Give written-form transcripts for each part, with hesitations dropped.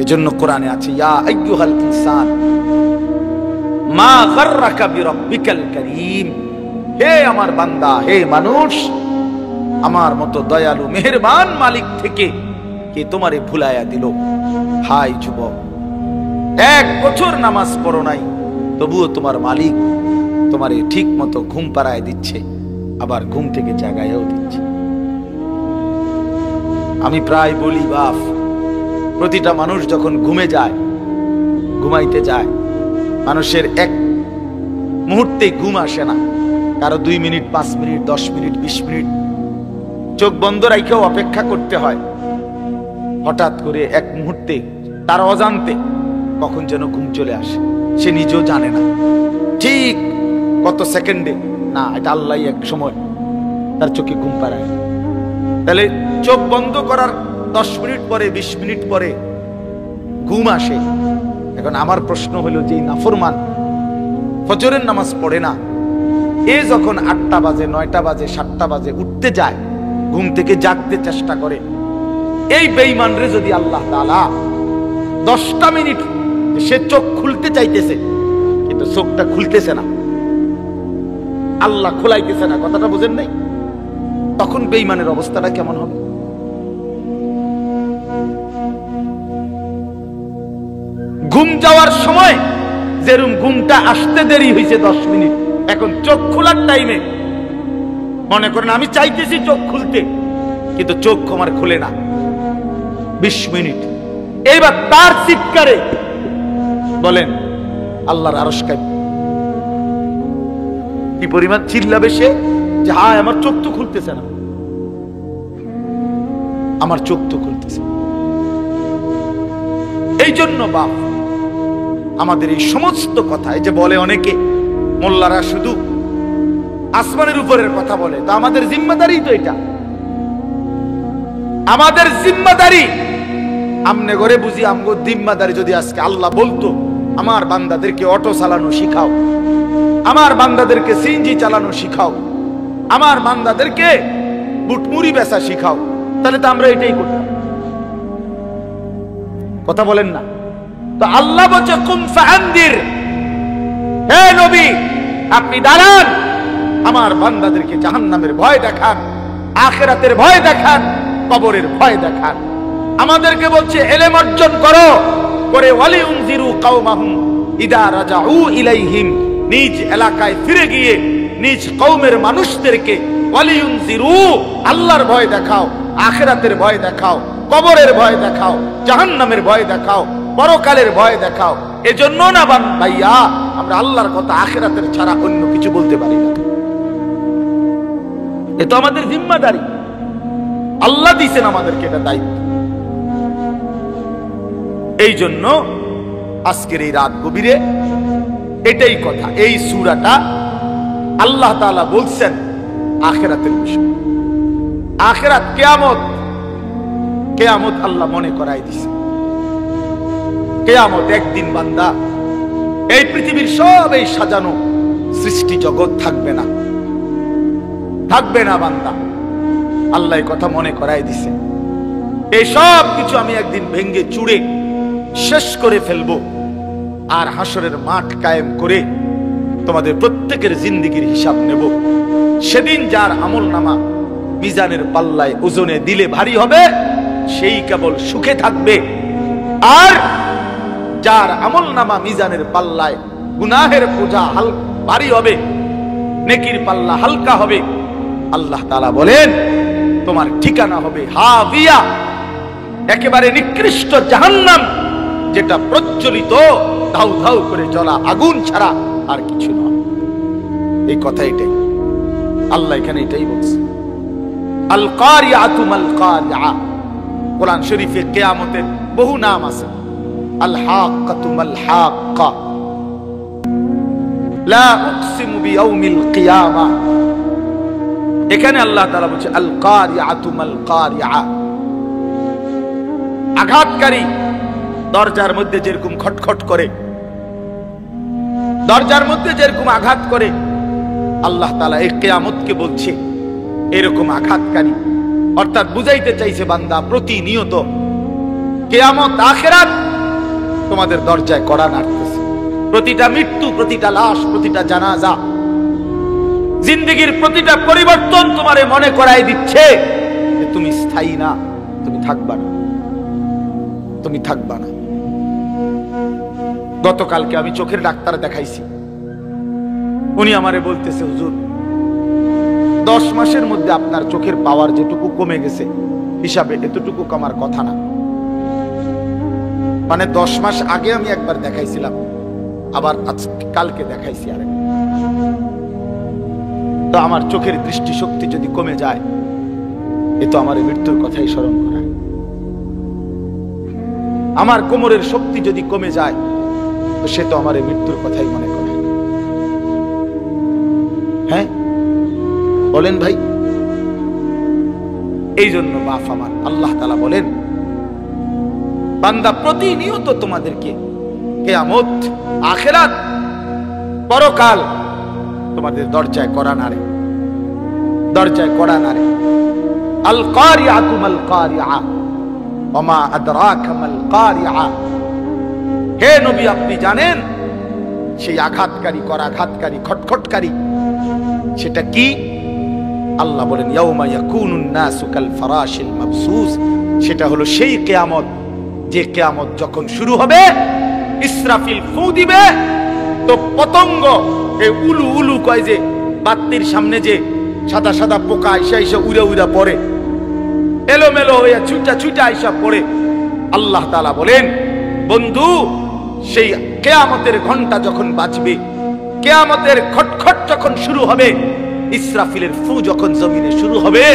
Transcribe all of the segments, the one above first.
এজন্য কোরআনে আছে, ইয়া আইয়ুহাল ইনসান মা গাররাকা বিরাব্বিকাল কারীম, হে আমার বান্দা, হে মানুষ, আমার মতো দয়ালু মেহেরবান মালিক থেকে কে তোমারে ভুলাইয়া দিল। হাই যুবক, 1 বছর নামাজ পড়ো নাই, তবুও তোমার মালিক তোমারে ঠিক মতো ঘুম পাড়ায় দিচ্ছে, আবার ঘুম থেকে জাগাইয়াও দিচ্ছে। আমি প্রায় বলি, বাপ, প্রতিটা মানুষ যখন ঘুমে যায়, ঘুমাইতে যায়, মানুষের এক মুহূর্তে ঘুম আসে না। কারো 2 মিনিট, 5 মিনিট, 10 মিনিট, 20 মিনিট চোখ বন্ধ রাখেও অপেক্ষা করতে হয়। হঠাৎ করে এক মুহূর্তে তার অজান্তে কখন যেন ঘুম চলে আসে, সে নিজেও জানে না ঠিক কত সেকেন্ডে। না, এটা আল্লাহ এক সময় তার চোখে ঘুম পাড়ায়। তাহলে চোখ বন্ধ করার 10 মিনিট পরে, 20 মিনিট পরে ঘুম আসে। এখন আমার প্রশ্ন হলো, যে নাফরমান ফজরের নামাজ পড়ে না, এ যখন 8টা বাজে, 9টা বাজে, 7টা বাজে উঠতে যায়, ঘুম থেকে জাগতে চেষ্টা করে, এই বেঈমান রে যদি আল্লাহ তাআলা 10টা মিনিট, সে চোখ খুলতে চাইতেছে কিন্তু চোখটা খুলতেছে না, আল্লাহ খোলাইতেছে না, কথাটা বুঝেন নাই? তখন বেঈমানের অবস্থাটা কেমন হবে? ঘুম যাওয়ার সময় যেরকম ঘুমটা আসতে দেরি হয়েছে 10 মিনিট, এখন চোখ খোলার টাইমে মনে করেন আমি চাইতেছি চোখ খুলতে, কিন্তু চোখ আমার খুলে না 20 মিনিট। এইবার তার চিৎকারে বলেন আল্লাহর আরশ কি পরিমাণ চিল্লাবে সে, যে হায় আমার চোখ তো খুলতেছে না, আমার চোখ তো খুলতেছে। এই জন্য বাপ, আমাদের এই সমস্ত কথা, এই যে বলে অনেকে মোল্লারা শুধু আসমানের উপরের কথা বলে, তো আমাদের জিম্মাদারি তো এটা, আমাদের জিম্মাদারি। আমনে ঘরে বুঝি আমগো জিম্মাদারি যদি আজকে আল্লাহ বলতো, আমার বান্দাদেরকে অটো চালানো শিখাও, আমার বান্দাদেরকে সিএনজি চালানো শিখাও, আমার বান্দাদেরকে বুটমুড়ি বেচা শিখাও, তাহলে তো আমরা এটাই করতাম। কথা বলেন না? তো আল্লাহ বলছে কুম ফাআনদির, হে নবী আপনি দাঁড়ান, আমার বান্দাদেরকে জাহান্নামের ভয় দেখান, আখিরাতের ভয় দেখান, কবরের ভয় দেখান। আমাদেরকে বলছে ইলম অর্জন করো, করে ওয়ালিউনজিরু কওমাহুম ইদা রাজাউ ইলাইহিম, নিজ এলাকায় ফিরে গিয়ে নিজ কওমের মানুষদেরকে ওয়ালিউনজিরু, আল্লাহর ভয় দেখাও, আখিরাতের ভয় দেখাও, কবরের ভয় দেখাও, জাহান্নামের ভয় দেখাও, পরকালের ভয় দেখাও। এজন্য না ভাইয়া আমরা আল্লাহর কথা আখিরাতের ছাড়া অন্য কিছু বলতে পারি না। এ তো আমাদের জিম্মাদারি, আল্লাহ দিয়েছেন আমাদেরকে এটা দায়িত্ব। এই জন্য আজকের এই রাত গভীরে এটাই কথা, এই সূরাটা আল্লাহ তাআলা বলছেন আখিরাতের বিষয়। আখিরাত কিয়ামত, কিয়ামত আল্লাহ মনে করাই দিয়েছে। কিয়ামত একদিন বান্দা, এই পৃথিবীর সব এই সাজানো সৃষ্টি জগৎ থাকবে না, থাকবে না বান্দা। আল্লাহ এই কথা মনে করাই দিছে, এই সব কিছু আমি একদিন ভেঙ্গে চুড়ে শেষ করে ফেলবো, আর হাসরের মাঠ কায়েম করে তোমাদের প্রত্যেকের জিন্দেগির হিসাব নেব। সেদিন যার আমল নামা মিজানের পাল্লায় ওজনে দিলে ভারী হবে, সেই কেবল সুখে থাকবে, আর যার আমল নামা মিজানের পাল্লায় গুনাহের বোঝা ভারী হবে, নেকির পাল্লা হালকা হবে, আল্লাহ তাআলা বলেন তোমার ঠিকানা হবে হাবিয়া, একেবারে নিকৃষ্ট জাহান্নাম, যেটা প্রজ্বলিত ধাউ ধাউ করে জ্বলা আগুন ছাড়া আর কিছু নয়। এই কথা এটাই আল্লাহ এখানে এটাই বলছে। আল কারিআতু মাল কারিআ, কোরআন শরীফে কিয়ামতের বহু নাম আছে। আল হাক্কাতু মাল হাক্কা, লা উকসিমু বিয়াউমিল কিয়ামা, এখানে আল্লাহ তাআলা বলছে আল কারিআতু মাল কারিআ, আঘাতকারী দরজার মধ্যে যেরকম খটখট করে, দরজার মধ্যে যেরকম আঘাত করে, আল্লাহ তাআলা এই কিয়ামতকে বলছে এরকম আঘাতকারী। অর্থাৎ বুঝাইতে চাইছে বান্দা প্রতিনিয়ত কিয়ামত আখিরাত তোমাদের দরজায় কড়া নাড়তেছে। প্রতিটা মৃত্যু, প্রতিটা লাশ, প্রতিটা জানাজা, জিন্দেগির প্রতিটা পরিবর্তন তোমারে মনে করাই দিচ্ছে যে তুমি স্থায়ী না, তুমি থাকবা না, তুমি থাকবা না। গতকালকে আমি চোখের ডাক্তার দেখাইছি, উনি আমারে বলতেছে, হুজুর 10 মাসের মধ্যে আপনার চোখের পাওয়ার যেটুকু কমে গেছে হিসাবে এতটুকু কমার কথা না। মানে 10 মাস আগে আমি একবার দেখাইছিলাম, আবার কালকে দেখাইছি আরেক। তো আমার চোখের দৃষ্টিশক্তি যদি কমে যায়, এ তো আমার মৃত্যুর কথাই স্মরণ করায়। আমার কোমরের শক্তি যদি কমে যায়, তো সে তো আমার মৃত্যুর কথাই মনে করে। হ্যাঁ বলেন ভাই। এই জন্য বাপ আমার আল্লাহ তাআলা বলেন, বান্দা প্রতিনিয়ত তোমাদেরকে কিয়ামত, আখিরাত, পরকাল তোমাদের দরজায় কড়া নাড়ে, দরজায় কড়া নাড়ে। আল কারিআতু মাল কারিআ ওয়া মা আদরাকা মাল কারিআ। হে নবী, আপনি জানেন সেই আঘাতকারী, করাঘাতকারী, খটখটকারী সেটা কি? আল্লাহ বলেন, ইয়াউমা ইয়াকুনুন নাসু কাল ফারাশিল মাবসুস। সেটা হলো সেই কিয়ামত, যে কিয়ামত যখন শুরু হবে, ইসরাফিল ফু দিবে, তো পতঙ্গ এই উলু উলু কয় যে বাতির সামনে যে সাদা সাদা পোকা আইসা আইসা উড়া উড়া পড়ে, এলোমেলো হয়ে ছুটা ছুটা আইসা পড়ে। আল্লাহ তাআলা বলেন, বন্ধু সেই কিয়ামতের ঘন্টা যখন বাজবে, কিয়ামতের খটখট যখন শুরু হবে, ইসরাফিলের ফু যখন জমিনে শুরু হবে,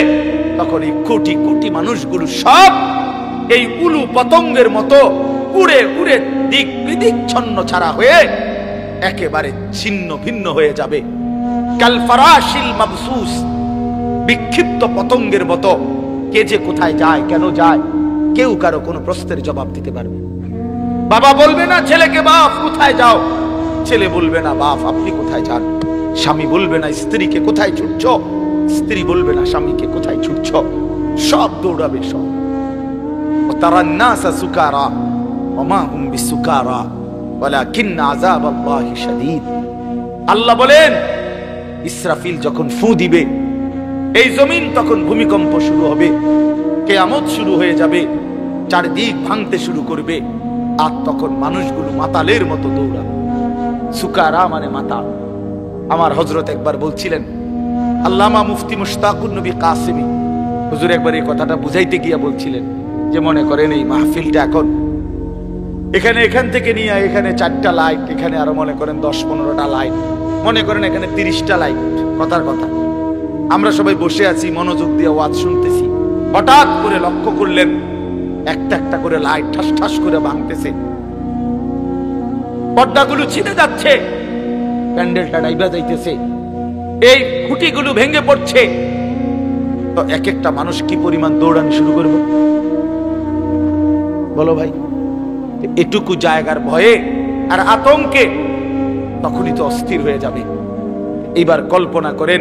তখন এই কোটি কোটি মানুষগুলো সব এই উলু পতঙ্গের মতো উড়ে উড়ে দিক বিদিক ছন্ন ছাড়া হয়ে একেবারে ছিন্ন ভিন্ন হয়ে যাবে। কাল ফারাশিল মাবসুস, বিক্ষিপ্ত পতঙ্গের মতো। কে যে কোথায় যায়, কেন যায়, কেউ কারো কোনো প্রশ্নের জবাব দিতে পারবে। বাবা বলবে না ছেলেকে, বাপ কোথায় যাও? ছেলে বলবে না, বাপ আপনি কোথায় যান? স্বামী বলবে না স্ত্রীকে, কোথায় ছুটছ? স্ত্রী বলবে না স্বামীকে, কোথায় ছুটছ? সব দৌড়াবে সব। তারান নাসা সুকারা ওয়া মা হুম বিসুকারা ওয়ালাকিন আযাবাল্লাহি শাদীদ। আল্লাহ বলেন, ইসরাফিল যখন ফু দিবে, এই জমিন তখন ভূমিকম্প শুরু হবে, কিয়ামত শুরু হয়ে যাবে, চারদিক ভাঙতে শুরু করবে, আর তখন মানুষগুলো মাতালের মতো দৌড়াবে। সুকারা মানে মাতাল। আমার হযরত একবার বলছিলেন, আল্লামা মুফতি মুশতাকুন নবী কাসেমি হুজুর একবার এই কথাটা বুঝাইতে গিয়া বলছিলেন যে, মনে করেন এই মাহফিলটা এখন এখান থেকে নিয়ে এখানে 4টা লাইট, এখানে আরো মনে করেন 10-15টা লাইট, মনে করেন এখানে 30টা লাইট। কথার কথা, আমরা সবাই বসে আছি, মনোযোগ দিয়ে ওয়াজ শুনতেছি, হঠাৎ করে লক্ষ্য করলেন একটা একটা করে লাইট ঠাস ঠাস করে ভাঙতেছে, পর্দাগুলো ছিঁড়ে যাচ্ছে, প্যান্ডেলটা ডাইবা যাইতেছে, এই খুঁটিগুলো ভেঙে পড়ছে। তো এক একটা মানুষ কি পরিমাণ দৌড়ানো শুরু করবে বলো ভাই? এটুকু জায়গার ভয়ে আর আতঙ্কে তখনই তো অস্থির হয়ে যাবে। এইবার কল্পনা করেন,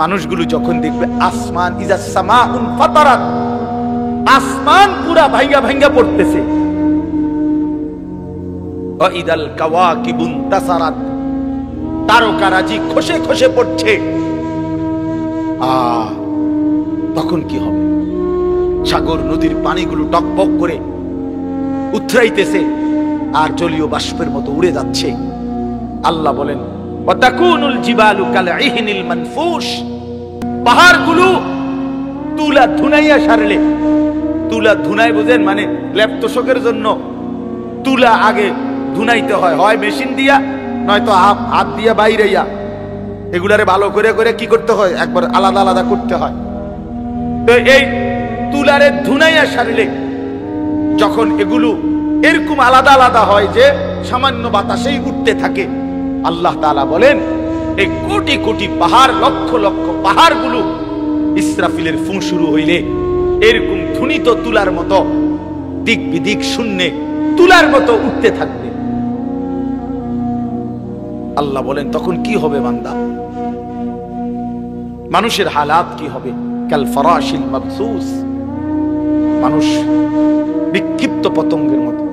মানুষগুলো যখন দেখবে আসমান, ইজা সামাউন ফাতারাত, আসমান পুরা ভাঙ্গা ভাঙ্গা পড়তেছে, ওয়া ইদাল কাওয়াকিবুন তাসারাত, তারকারাজি খসে খসে পড়ছে, তখন কি হবে? সাগর নদীর পানিগুলো টকবক করে উথরাইতেছে আর জলীয় বাষ্পের মতো উড়ে যাচ্ছে। আল্লাহ বলেন, ওয়াতাকুনুল জিবালু কালইহনিল মানফুশ, পাহাড়গুলো তুলা ধুনাইয়া সারলে, তুলা ধুনাই বুঝেন মানে লেপ তোষকের জন্য তুলা আগে ধুনাইতে হয়, হয় মেশিন দিয়া নয়তো হাত দিয়া বাইরেইয়া, এগুলারে ভালো করে করে কি করতে হয়, একবার আলাদা আলাদা করতে হয়। তো এই তুলারে ধুনাইয়া সারলে যখন এগুলো এরকম আলাদা আলাদা হয় যে সামান্য বাতাসেই উঠতে থাকে, আল্লাহ তাআলা বলেন এই কোটি কোটি পাহাড়, লক্ষ লক্ষ পাহাড়গুলো ইসরাফিলের ফু শুরু হইলে এরকম ধুনিত তুলার মতো দিক বিদিক শূন্যে তুলার মতো উঠতে থাকবে। আল্লাহ বলেন তখন কি হবে বান্দা? মানুষের হালাত কি হবে? কাল ফারাশিল মাবসুস, মানুষ বিক্ষিপ্ত পতঙ্গের মতো।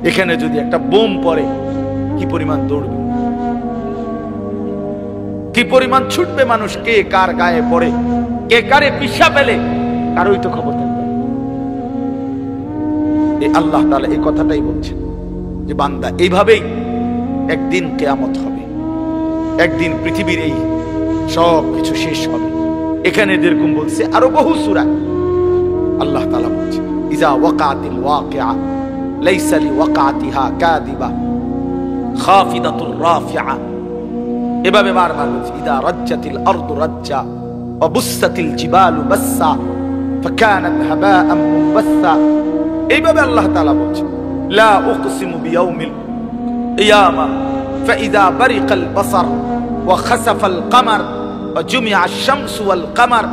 এখানে যদি একটা বোম পড়ে কি পরিমাণ দৌড়বে, কি পরিমাণ ছুটবে মানুষ, কে কার গায়ে পড়ে, কে কারে পিছা পেলে কারোই তো খবর থাকবে। এই আল্লাহ তাআলা এই কথাটাই বলছেন যে বান্দা এইভাবেই একদিন কিয়ামত হবে, একদিন পৃথিবীর এই সব কিছু শেষ হবে। এখানে যেরকম বলছে আরো বহু সূরা আল্লাহ তাআলা বলছেন ইজা ওয়াকাতিল ওয়াকিআ লাইসা লিওয়াকাতিহা কাযিবা খাফিদাতুর রাফিআ, এভাবে বারবার বলছে ইদা রাজ্জাতিল আরদু রাজ্জা ওয়া বুসসাতিল জিবালু বাসসা ফাকানাত হাবাআন মুনবাসসা। এইভাবে আল্লাহ তাআলা বলছেন লা উকসিমু বিয়াউমিল কিয়ামা ফাইদা বারিকাল বাসার ওয়া খাসাফাল কামার ওয়া জুমিআশ শামসু ওয়াল কামার,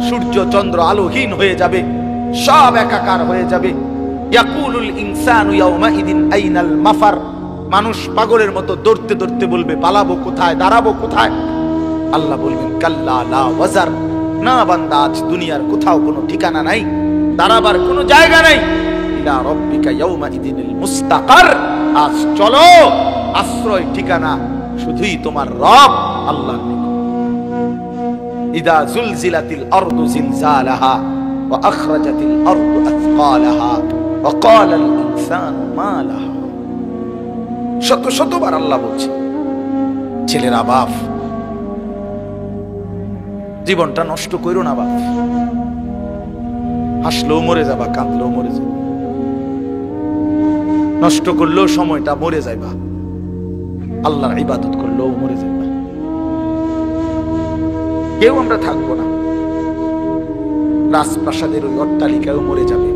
সূর্য চন্দ্র আলোহীন হয়ে যাবে, সব একাকার হয়ে যাবে। ইয়াকুলুল ইনসানু ইয়াউমাইদিন আইনাল মাফার, মানুষ পাগলের মতো দৌড়তে দৌড়তে বলবে পালাবো কোথায়, দাঁড়াবো কোথায়। আল্লাহ বলবেন কাল্লা লা ওয়াজার, না বান্দা আজ দুনিয়ার কোথাও কোনো ঠিকানা নাই, দাঁড়াবার কোনো জায়গা নাই। ইলা রাব্বিকা ইয়াউমাইদিনিল মুস্তাকার, আজ চলো আশ্রয় ঠিকানা শুধুই তোমার রব আল্লাহর নিকট। ইদা জুলজিলাতিল আরদু জিলজালাহা ওয়া আখরাজাতিল আরদু আথকালাহা ওয়া ক্বালাল ইনসানু মা লাহা। শত শতবার আল্লাহ বলছে ছেলেরা বাপ, জীবনটা নষ্ট করো না বাপ, হাসলেও মরে যাবা, কাঁদলেও মরে যাবা, নষ্ট করলেও সময়টা মরে যাইবা, আল্লাহর ইবাদত করলেও মরে যাইবা। কেউ আমরা থাকবো না, রাজপ্রাসাদের ওই অট্টালিকাও মরে যাবে,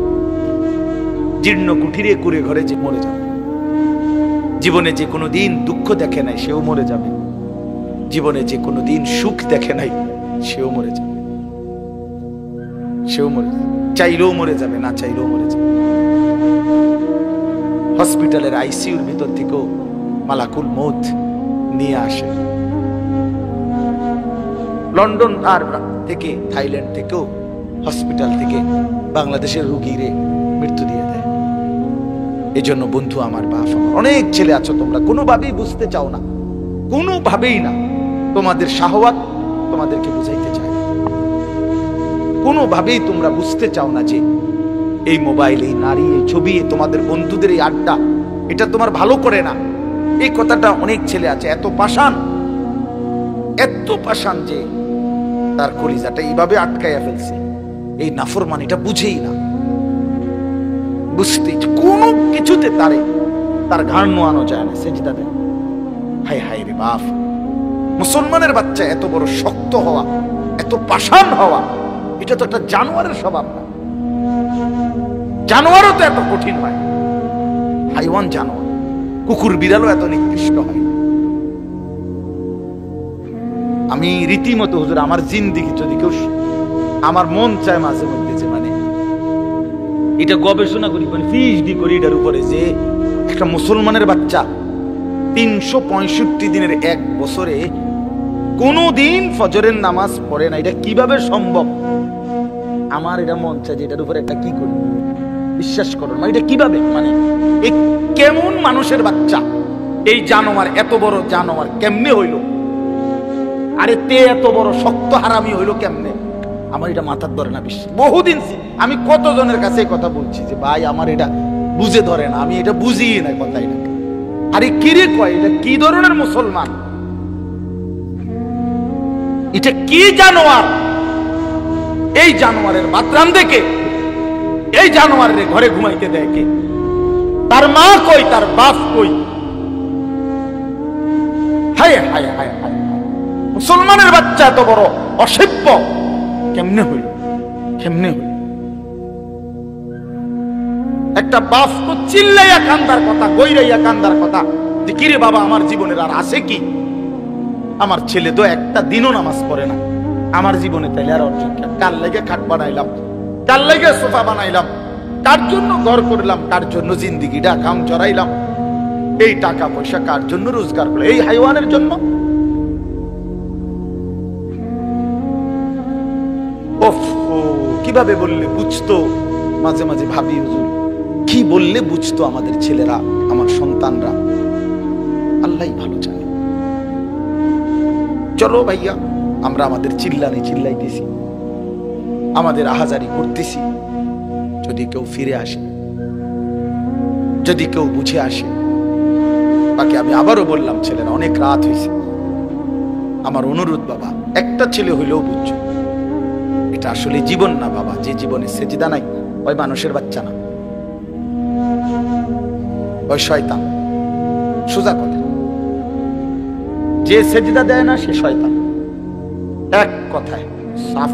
জীর্ণ কুঠিরে কুড়ে ঘরে যে মরে যাবে, জীবনে যে কোনো দিন দুঃখ দেখে নাই সেও মরে যাবে, জীবনে যে কোনো দিন সুখ দেখে নাই সেও মরে যাবে, সেও মরে যাবে, চাইলেও মরে যাবে, না চাইলেও মরে যাবে। হসপিটালের আইসিইউর ভিতর থেকেও মালাকুল মউত নিয়ে আসে, লন্ডন আর থেকে থাইল্যান্ড থেকেও হসপিটাল থেকে বাংলাদেশের রোগীরে মৃত্যু দিয়ে দেয়। এই জন্য বন্ধু আমার, বাপ আমার, অনেক ছেলে আছো তোমরা কোনোভাবেই বুঝতে চাও না, কোনোভাবেই না, তোমাদের শাহওয়াত তোমাদেরকে বুঝাইতে চায়, কোনোভাবেই তোমরা বুঝতে চাও না যে এই মোবাইল, এই নারী, এই ছবি, তোমাদের বন্ধুদের এই আড্ডা, এটা তোমার ভালো করে না। এই কথাটা অনেক ছেলে আছে এত পাষাণ, এত পাষাণ যে তার কলিজাটা এইভাবে আটকাইয়া ফেলছে, এই নাফরমানিটা বুঝেই না, বুঝতে কোনো কিছুতে তার ঘাড় নোয়ানো যায় না, সেজদা দেয়। হায় হায় রে বাপ, মুসলমানের বাচ্চা এত বড় শক্ত হওয়া, এত পাষাণ হওয়া, এটা তো একটা জানোয়ারের স্বভাব না। জানোয়ারও তো এত কঠিন হয়, হাইওয়ান জানোয়ার, কুকুর বিড়ালও এত নিকৃষ্ট হয় না। আমি রীতিমতো হুজুর আমার জিন্দিগি যদি কেউ, আমার মন চায় মাঝে মধ্যে যে মানে এটা গবেষণা করি, মানে পিএইচডি করি এটার উপরে, যে একটা মুসলমানের বাচ্চা 365 দিনের এক বছরে কোনদিন ফজরের নামাজ পড়ে না, এটা কিভাবে সম্ভব? আমার এটা মন চায় যে এটার উপরে একটা কি করি, বিশ্বাস করুন মানে এটা কিভাবে, মানে এই কেমন মানুষের বাচ্চা, এই জানোয়ার, এত বড় জানোয়ার কেমনে হইল? আরে তে এত বড় শক্ত হারামি হইল কেমনে? আমার এটা মাথার ধরে না বিশ্বাস। বহুদিন আমি কতজনের কাছে কথা বলছি যে ভাই আমার এটা বুঝে ধরে না, আমি এটা বুঝি না কথাই না। আরে কিরে কয় এটা কি ধরনের মুসলমান, এটা কি জানোয়ার? এই জানোয়ারের বাতরাম দেখে এই জানোয়ারের ঘরে ঘুমাইতে দেয় কে? তার মা কই, তার বাপ কই? হায় হায় হায় হায়, মুসলমানের বাচ্চা এত বড় অসভ্য কেমনে হইল, কেমনে হইল? একটা বাপ তো চিল্লাইয়া কান্দার কথা, গইরাইয়া কান্দার কথা যে কিরে বাবা আমার জীবনের আর আছে কি? আমার ছেলে তো একটা দিনও নামাজ পড়ে না, আমার জীবনে তাইলে আর অর্জন কি? কার লাগে খাট বানাইলাম, কার লাগে সোফা বানাইলাম, কার জন্য ঘর করলাম, কার জন্য জিন্দিগিটা কাম জড়াইলাম, এই টাকা পয়সা কার জন্য রোজগার করলাম? এই হাইওয়ানের জন্য? কিভাবে বললে বুঝতো? মাঝে মাঝে ভাবি হুজুর কি বললে বুঝতো আমাদের ছেলেরা, আমার সন্তানরা, আল্লাহই ভালো জানে। চলো ভাইয়া, আমরা আমাদের চিল্লাইতেছি, আমাদের আহাজারি করতেছি। যদি কেউ ফিরে আসে, যদি কেউ বুঝে আসে, বাকি আমি আবারও বললাম, ছেলেরা অনেক রাত হয়েছে, আমার অনুরোধ বাবা, একটা ছেলে হইলেও বুঝছো এটা আসলে জীবন না বাবা। যে জীবনে সেজদা নাই ওই মানুষের বাচ্চা না, ওই শয়তান। সোজা কথা, যে সেজদা দেয় না সে শয়তান। এক কথায় সাফ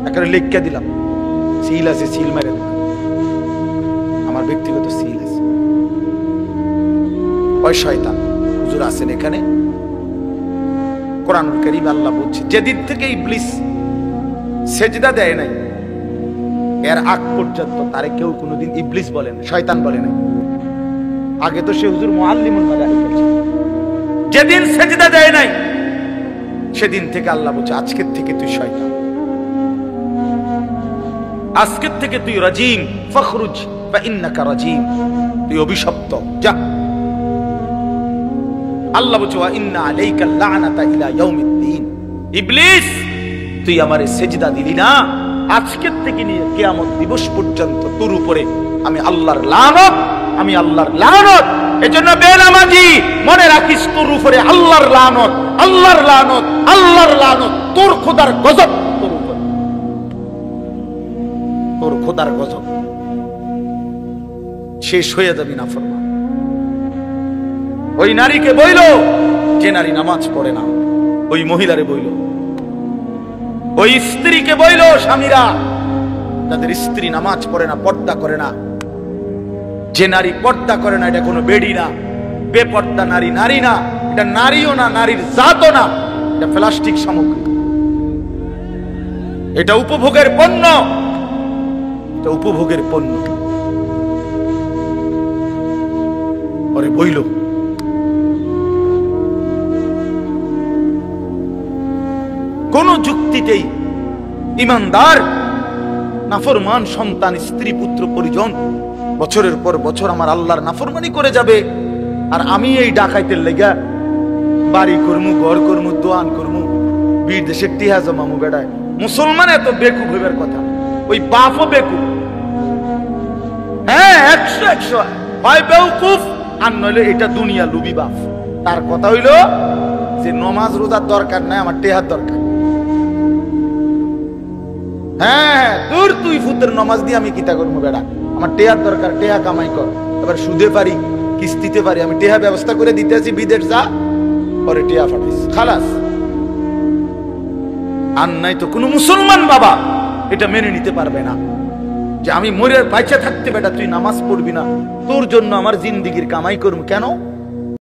একেবারে লিখে দিলাম। সিল আছে, সিল মেরে দিলাম, আমার ব্যক্তিগত সিল আছে। ওই শয়তান হুজুর আছেন এখানে। কোরআনুল কারীম আল্লাহ বলছে, যেদিন থেকে ইবলিস সেজদা দেয় নাই এর আগ পর্যন্ত তারে কেউ কোনোদিন ইবলিস বলে না, শয়তান বলে না। আগে তো সে হুজুর মুআল্লিমুল মালায়েকা ছিল। যেদিন সেজদা দেয় নাই সেদিন থেকে আল্লাহ বলছে, আজকের থেকে তুই শয়তান, আজকের থেকে তুই রাজিম, ফখরুজ ফাইন্নাকা রাজিম, তুই অভিশপ্ত, যা। আল্লাহ বলছে, ওয়া ইন্না আলাইকাল লা'নাতা ইলা ইয়াউমিদ্দিন, ইবলিস তুই আমারে সেজদা দিলি না, আজকের থেকে নিয়ে কিয়ামত দিবস পর্যন্ত তোর উপরে আমি আল্লাহর লানত, আমি আল্লাহর লানত। এজন্য বেনামাজি মনে রাখিস, তোর উপরে আল্লাহর লানত, আল্লাহর লানত, আল্লাহর লানত, তোর খোদার গজব তোর উপরে, তোর খোদার গজব। শেষ হয়ে যাবি নাফরমান। ওই নারীকে বইল, যে নারী নামাজ পড়ে না, ওই মহিলারে বইল, ওই স্ত্রীকে বইল, স্বামীরা যাদের স্ত্রী নামাজ পড়ে না, পর্দা করে না। যে নারী পর্দা করে না এটা কোনো বেডি না, বেপর্দা নারী নারী না, এটা নারীও না, নারীর জাতও না, এটা প্লাস্টিক সামগ্রী, এটা উপভোগের পণ্য, এটা উপভোগের পণ্য। পরে বইল, কোন যুক্তিতেই ইমানদার নাফরমান সন্তান, স্ত্রী, পুত্র, পরিজন বছরের পর বছর আমার আল্লাহর নাফরমানি করে যাবে, আর আমি এই ডাকাইতের লেগা বাড়ি করমু, ঘর করমু, দোয়ান করমু, বিদেশের টিহা জমামু। বেড়ায় মুসলমান এত বেকুব হইবার কথা, ওই বাপও বেকুব। হ্যাঁ, 100 হয় বেউকুফ, আর নইলে এটা দুনিয়া লুবি বাপ। তার কথা হইল যে নমাজ রোজার দরকার নাই, আমার টেহার দরকার। হ্যাঁ, দূর তুই ফুতের নমাজ দিয়ে আমি কিতা করবো বেড়া, আমার টেহার দরকার, টেহা কামাই কর। এবার সুদে পারি, কিস্তিতে পারি, আমি টেহা ব্যবস্থা করে দিতে আছি, বিদেশ যা, পরে টেহা ফাটাইস, খালাস। আর নাই তো কোনো মুসলমান বাবা এটা মেনে নিতে পারবে না যে আমি মরে বাইচা থাকতে বেটা তুই নামাজ পড়বি না, তোর জন্য আমার জিন্দিগির কামাই করবো। কেন?